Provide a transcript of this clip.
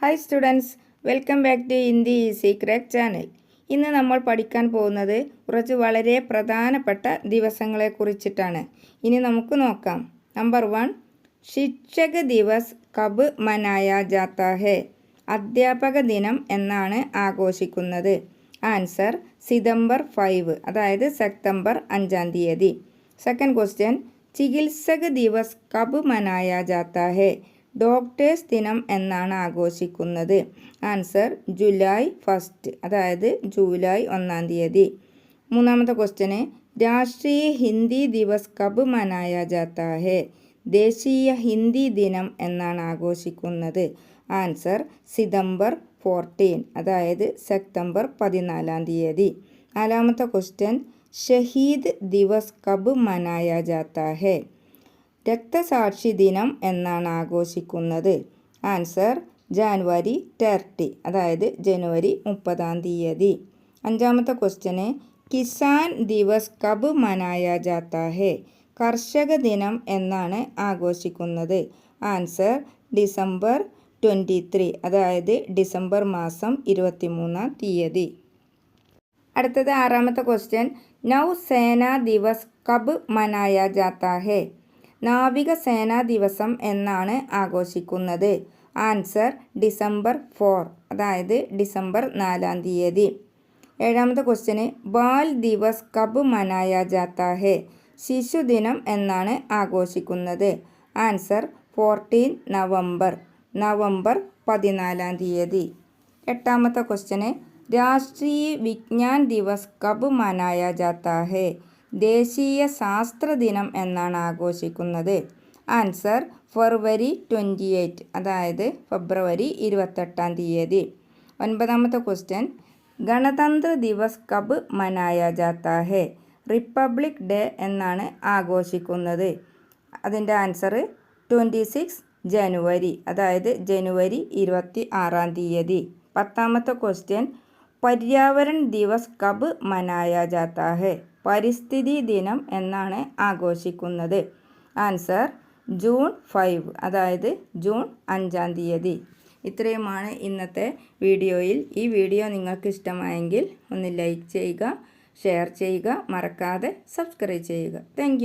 Hi students, welcome back to Hindi easy crack channel. ഇന്ന് നമ്മൾ പഠിക്കാൻ പോകുന്നത് കുറച്ച് വളരെ പ്രധാനപ്പെട്ട ദിവസങ്ങളെ കുറിച്ചിട്ടാണ്. ഇനി നമുക്ക് നോക്കാം. നമ്പർ 1, ശിക്ഷക ദിവസ് കബ് മനായ ജാത്ത ഹെ? അധ്യാപക ദിനം എന്നാണ് ആഘോഷിക്കുന്നത്. ആൻസർ സിതംബർ 5, അതായത് സെപ്റ്റംബർ 5-ാം തീയതി. സെക്കൻഡ് ക്വസ്റ്റ്യൻ, ചികിത്സക ദിവസ് കബ് മനായ ജാത്ത ഹെ? ഡോക്ടേഴ്സ് ദിനം എന്നാണ് ആഘോഷിക്കുന്നത്. ആൻസർ ജൂലൈ 1, അതായത് ജൂലൈ 1-ാം തീയതി. മൂന്നാമത്തെ ക്വസ്റ്റ്യന്, രാഷ്ട്രീയ ഹിന്ദി ദിവസ് കബ് മനായ ജാത്ത ഹെ? ദേശീയ ഹിന്ദി ദിനം എന്നാണ് ആഘോഷിക്കുന്നത്. ആൻസർ സിതംബർ 14, അതായത് സെപ്റ്റംബർ 14-ാം തീയതി. നാലാമത്തെ ക്വസ്റ്റ്യൻ, ഷഹീദ് ദിവസ് കബ് മനായ ജാത്ത ഹെ? രക്തസാക്ഷി ദിനം എന്നാണ് ആഘോഷിക്കുന്നത്. ആൻസർ ജാനുവരി 30, അതായത് ജനുവരി 30-ാം തീയതി. അഞ്ചാമത്തെ ക്വസ്റ്റ്യന്, കിസാൻ ദിവസ് കബ് മനായ ജാത്ത ഹെ? കർഷക ദിനം എന്നാണ് ആഘോഷിക്കുന്നത്. ആൻസർ ഡിസംബർ 23, അതായത് ഡിസംബർ മാസം 23-ാം തീയതി. അടുത്തത് ആറാമത്തെ ക്വസ്റ്റ്യൻ, നൗസേന ദിവസ് കബ് മനായ ജാത്ത ഹെ? നാവികസേനാ ദിവസം എന്നാണ് ആഘോഷിക്കുന്നത്. ആൻസർ ഡിസംബർ 4, അതായത് ഡിസംബർ 4-ാം തീയതി. ഏഴാമത്തെ ക്വസ്റ്റ്യന്, ബാൽ ദിവസ് കബ് മനായ ജാത്ത ഹെ? ശിശുദിനം എന്നാണ് ആഘോഷിക്കുന്നത്. ആൻസർ 14 നവംബർ, നവംബർ 14-ാം തീയതി. എട്ടാമത്തെ ക്വസ്റ്റ്യന്, രാഷ്ട്രീയ വിജ്ഞാൻ ദിവസ് കബ് മനായ ജാത്ത ഹെ? ദേശീയ ശാസ്ത്ര ദിനം എന്നാണ് ആഘോഷിക്കുന്നത്. ആൻസർ ഫെബ്രുവരി 28, അതായത് ഫെബ്രുവരി 28-ാം തീയതി. ഒൻപതാമത്തെ ക്വസ്റ്റ്യൻ, ഗണതന്ത്ര ദിവസ് കബ് മനായ ജാത്ത ഹെ? റിപ്പബ്ലിക് ഡേ എന്നാണ് ആഘോഷിക്കുന്നത്. അതിൻ്റെ ആൻസർ 26 ജനുവരി, അതായത് ജനുവരി 26-ാം തീയതി. പത്താമത്തെ ക്വസ്റ്റ്യൻ, പര്യാവരൺ ദിവസ് കബ് മനായ ജാത്ത ഹെ? പരിസ്ഥിതി ദിനം എന്നാണ് ആഘോഷിക്കുന്നത്. ആൻസർ ജൂൺ 5, അതായത് ജൂൺ 5-ാം തീയതി. ഇത്രയുമാണ് ഇന്നത്തെ വീഡിയോയിൽ. ഈ വീഡിയോ നിങ്ങൾക്ക് ഇഷ്ടമായെങ്കിൽ ഒന്ന് ലൈക്ക് ചെയ്യുക, ഷെയർ ചെയ്യുക, മറക്കാതെ സബ്സ്ക്രൈബ് ചെയ്യുക. താങ്ക്